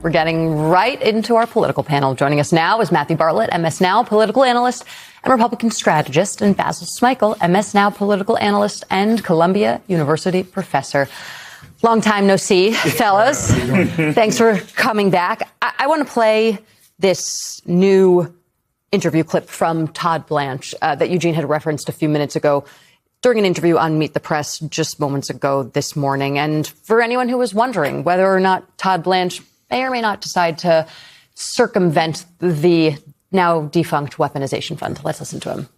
We're getting right into our political panel. Joining us now is Matthew Bartlett, MS Now political analyst and Republican strategist, and Basil Smykel, MS Now political analyst and Columbia University professor. Long time no see, fellas. Thanks for coming back. I want to play this new interview clip from Todd Blanche that Eugene had referenced a few minutes ago during an interview on Meet the Press just moments ago this morning. And for anyone who was wondering whether or not Todd Blanche may or may not decide to circumvent the now defunct weaponization fund. Let's listen to him.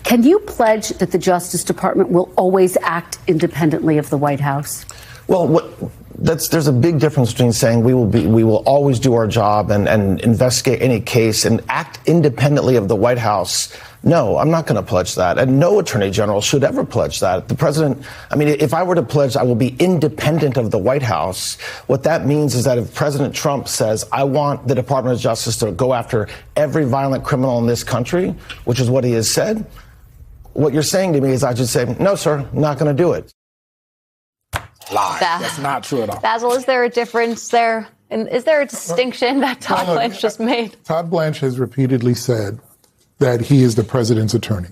Can you pledge that the Justice Department will always act independently of the White House? Well, there's a big difference between saying we will always do our job and investigate any case and act independently of the White House. No, I'm not going to pledge that. And no attorney general should ever pledge that. The president, I mean, if I were to pledge I will be independent of the White House, what that means is that if President Trump says, I want the Department of Justice to go after every violent criminal in this country, which is what he has said, what you're saying to me is I should say, no, sir, I'm not going to do it. Lie. That's not true at all. Basil, is there a difference there? And is there a distinction that Todd Blanche just made? Todd Blanche has repeatedly said that he is the president's attorney.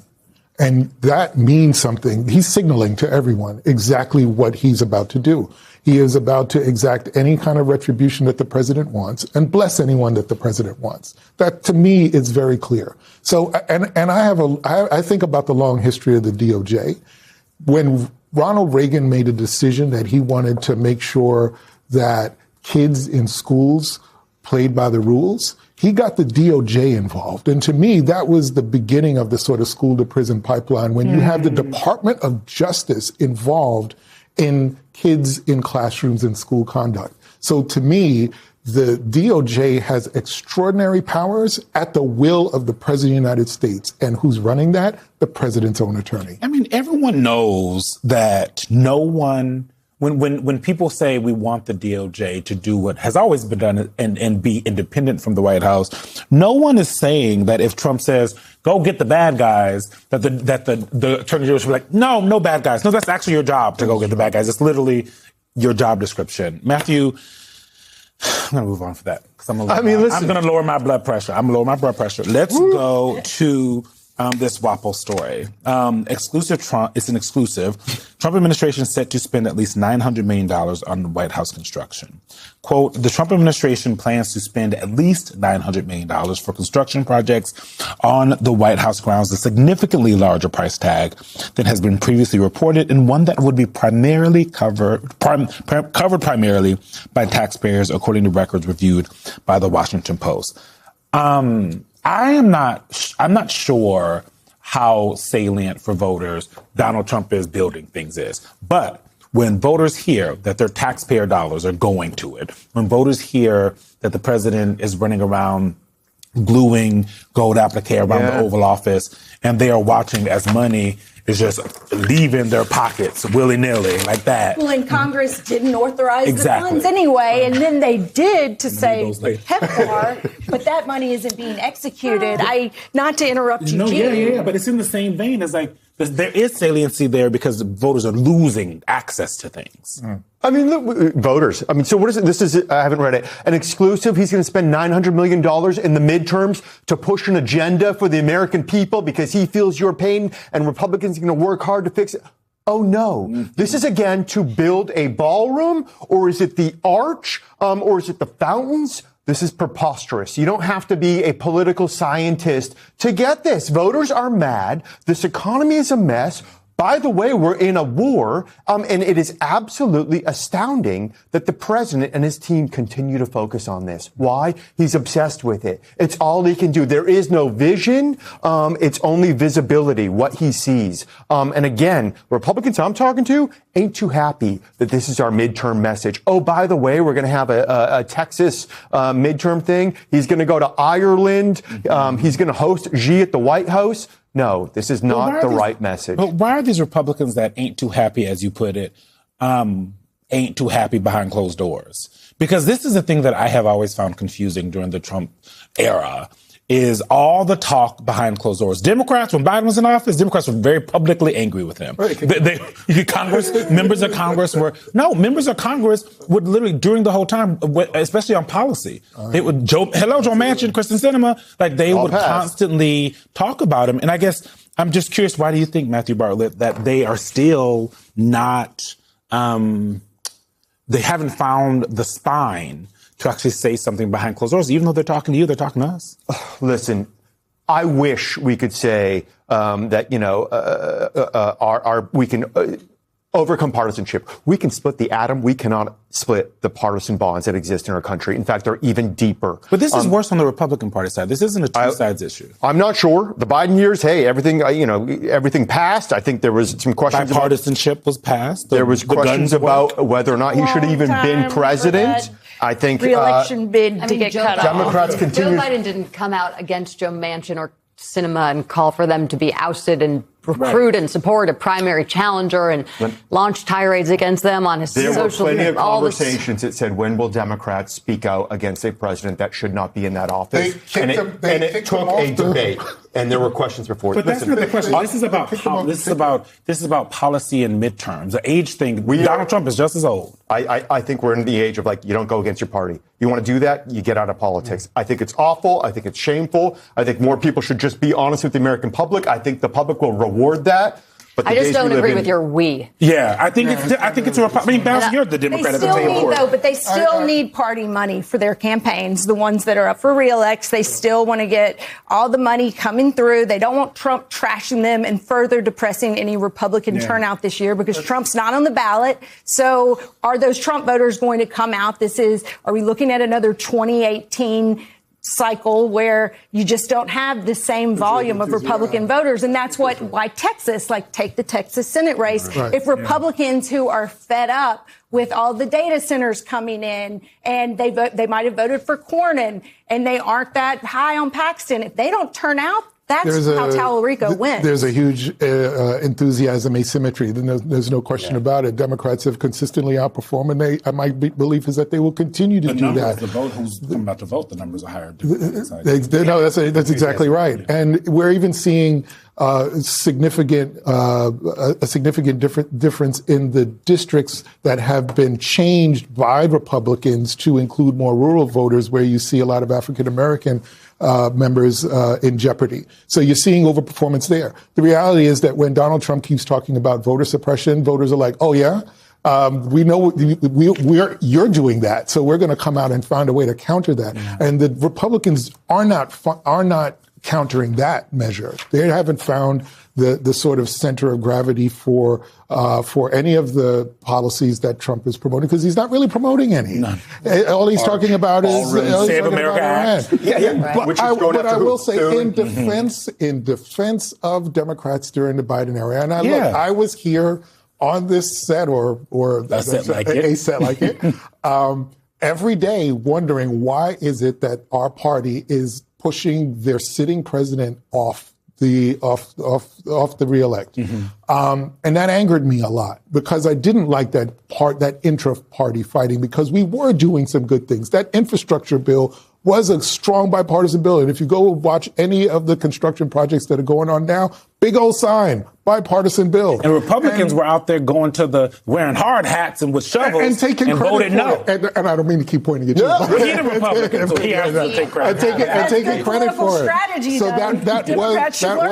And that means something. He's signaling to everyone exactly what he's about to do. He is about to exact any kind of retribution that the president wants and bless anyone that the president wants. That, to me, is very clear. So, and I think about the long history of the DOJ. When Ronald Reagan made a decision that he wanted to make sure that kids in schools played by the rules, he got the DOJ involved. And to me, that was the beginning of the sort of school to prison pipeline when you have the Department of Justice involved in kids in classrooms and school conduct. So to me, the DOJ has extraordinary powers at the will of the President of the United States. And who's running that? The president's own attorney. I mean, everyone knows that no one, when people say we want the DOJ to do what has always been done and be independent from the White House, no one is saying that if Trump says, go get the bad guys, that the attorney general should be like, no bad guys. No, that's actually your job to go get the bad guys. It's literally your job description. Matthew, I'm going to move on for that. I'm going to lower my blood pressure. Let's go to this WAPO story. Exclusive Trump. It's an exclusive. Trump administration set to spend at least $900 million on White House construction. Quote, the Trump administration plans to spend at least $900 million for construction projects on the White House grounds, a significantly larger price tag than has been previously reported, and one that would be primarily covered primarily by taxpayers, according to records reviewed by the Washington Post. I'm not sure how salient for voters Donald Trump is building things is. But when voters hear that their taxpayer dollars are going to it, when voters hear that the president is running around gluing gold applique around the Oval Office, and they are watching as money is just leaving their pockets willy-nilly like that. Well, and Congress didn't authorize the funds anyway, and then they did to say PEPFAR, but that money isn't being executed. Not to interrupt you, Yeah, but it's in the same vein as like, there is saliency there because voters are losing access to things. I mean, look, voters. I mean, so what is it? This is, I haven't read it. An exclusive. He's going to spend $900 million in the midterms to push an agenda for the American people because he feels your pain and Republicans are going to work hard to fix it. Oh, no. This is, again, to build a ballroom, or is it the arch, or is it the fountains? This is preposterous. You don't have to be a political scientist to get this. Voters are mad. This economy is a mess. By the way, we're in a war, and it is absolutely astounding that the president and his team continue to focus on this. Why? He's obsessed with it. It's all he can do. There is no vision. It's only visibility, what he sees. And again, Republicans I'm talking to ain't too happy that this is our midterm message. Oh, by the way, we're going to have a Texas midterm thing. He's going to go to Ireland. He's going to host Xi at the White House. No, this is not the right message. But why are these Republicans that ain't too happy, as you put it, ain't too happy behind closed doors? Because this is a thing that I have always found confusing during the Trump era, is all the talk behind closed doors. Democrats, when Biden was in office, Democrats were very publicly angry with him. Right. Members of Congress would literally, during the whole time, especially on policy, they would, Joe Manchin, Kristen Sinema, like they would constantly talk about him. And I guess I'm just curious, why do you think, Matthew Bartlett, that they are still not, they haven't found the spine to actually say something behind closed doors? Even though they're talking to you, they're talking to us. Listen, I wish we could say that, we can overcome partisanship. We can split the atom. We cannot split the partisan bonds that exist in our country. In fact, they're even deeper. But this is worse on the Republican Party side. This isn't a two sides issue. I'm not sure. The Biden years, hey, everything passed. I think there was some questions. Bipartisanship was passed. There was questions about whether or not he should have even been president. I think re-election bid to get cut off. Democrats continue. Joe Biden didn't come out against Joe Manchin or Sinema and call for them to be ousted and recruit and support a primary challenger and launch tirades against them on his social media. There were plenty of conversations that said, when will Democrats speak out against a president that should not be in that office? It took a debate, and there were questions before. But that's not the question. This is about policy and midterms. The age thing. Donald Trump is just as old. I think we're in the age of, you don't go against your party. You want to do that, you get out of politics. I think it's awful. I think it's shameful. I think more people should just be honest with the American public. I think the public will reward that. But I just don't agree with your we. Yeah, I think it's a Republican. Bounce, you're the Democrat at the table. But they still need party money for their campaigns. The ones that are up for re-elects, they still want to get all the money coming through. They don't want Trump trashing them and further depressing any Republican turnout this year because Trump's not on the ballot. So are those Trump voters going to come out? Are we looking at another 2018 cycle where you just don't have the same volume of Republican voters? And that's why Texas, take the Texas Senate race. Right. If Republicans who are fed up with all the data centers coming in and they might have voted for Cornyn and they aren't that high on Paxton, if they don't turn out, that's how Tallarico wins. There's a huge enthusiasm asymmetry. There's no question about it. Democrats have consistently outperformed, and my belief is that they will continue to do that. The vote, who's about to vote, the numbers are higher. That's exactly right. And we're even seeing a significant difference in the districts that have been changed by Republicans to include more rural voters, where you see a lot of African American members in jeopardy. So you're seeing overperformance there. The reality is that when Donald Trump keeps talking about voter suppression, voters are like, oh, yeah? We know you're doing that, so we're going to come out and find a way to counter that. Yeah. And the Republicans are not countering that measure. They haven't found the sort of center of gravity for any of the policies that Trump is promoting, because he's not really promoting any. None. All he's talking about is Save America Act. But I will say, in defense of Democrats during the Biden era, and I was here on this set or a set like it, every day wondering why is it that our party is pushing their sitting president off the reelect. And that angered me a lot, because I didn't like that intra-party fighting, because we were doing some good things. That infrastructure bill was a strong bipartisan bill. And if you go watch any of the construction projects that are going on now, big old sign, bipartisan bill. And Republicans were out there wearing hard hats and with shovels and taking and credit voted no. And I don't mean to keep pointing at you. He's a Republican, so he has to take credit. And taking credit for it. Strategy, so that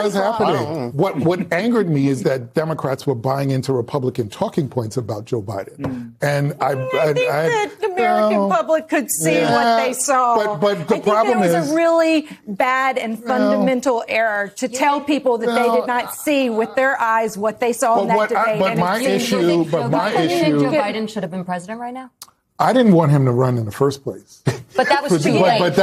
was happening. What angered me is that Democrats were buying into Republican talking points about Joe Biden. And I think that the American public could see what they saw. But the problem is, there was a really bad and fundamental error to tell people that they did not see with their eyes what they saw in that debate. But my issue. Do you think Joe Biden should have been president right now? I didn't want him to run in the first place. But that was too late. But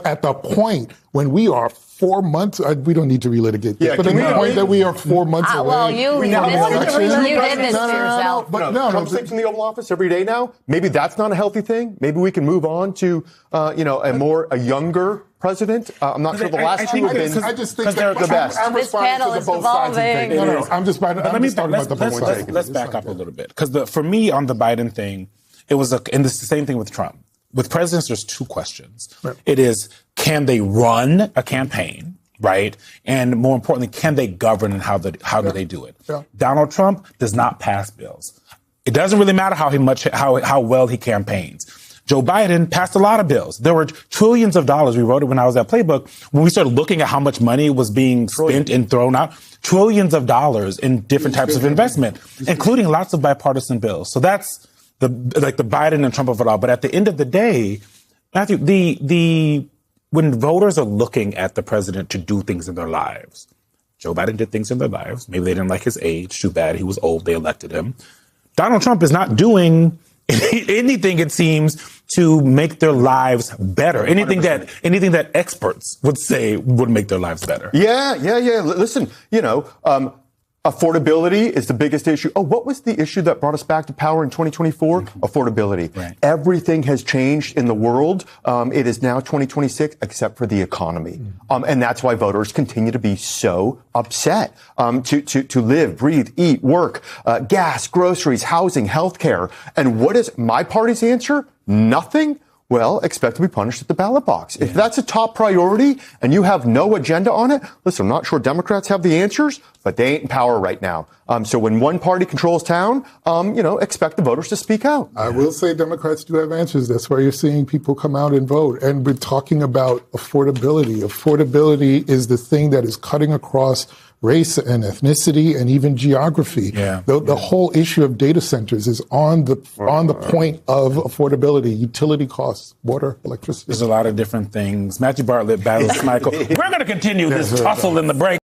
at the point when we are 4 months, we don't need to relitigate this. But at the point that we are 4 months away. Well, you did this to yourself. Trump sits in the Oval Office every day now. Maybe that's not a healthy thing. Maybe we can move on to a younger president. I'm not sure the last two have been. I just think they're the best. This panel is evolving. No, I'm just talking about the both sides. Let's back up a little bit, because for me on the Biden thing, it was and this is the same thing with Trump. with presidents, there's two questions. Right. It is, can they run a campaign, right? And more importantly, can they govern and how do they do it? Yeah. Donald Trump does not pass bills. It doesn't really matter how well he campaigns. Joe Biden passed a lot of bills. There were trillions of dollars. We wrote it when I was at Playbook. When we started looking at how much money was being spent and thrown out, trillions of dollars in different types of investment, including lots of bipartisan bills. So that's the Biden and Trump of it all. But at the end of the day, Matthew, when voters are looking at the president to do things in their lives, Joe Biden did things in their lives. Maybe they didn't like his age. Too bad. He was old. They elected him. Donald Trump is not doing anything, it seems, to make their lives better. Anything that experts would say would make their lives better. Yeah. Listen, affordability is the biggest issue. Oh, what was the issue that brought us back to power in 2024? Affordability. Right. Everything has changed in the world. It is now 2026, except for the economy. And that's why voters continue to be so upset to live, breathe, eat, work, gas, groceries, housing, healthcare. And what is my party's answer? Nothing. Well, expect to be punished at the ballot box. Yeah. If that's a top priority and you have no agenda on it, listen, I'm not sure Democrats have the answers, but they ain't in power right now. So when one party controls town, expect the voters to speak out. I will say Democrats do have answers. That's why you're seeing people come out and vote. And we're talking about affordability. Affordability is the thing that is cutting across race and ethnicity and even geography. Yeah. The whole issue of data centers is on the point of affordability, utility costs, water, electricity. There's a lot of different things. Matthew Bartlett battles Michael. We're going to continue this tussle in the break.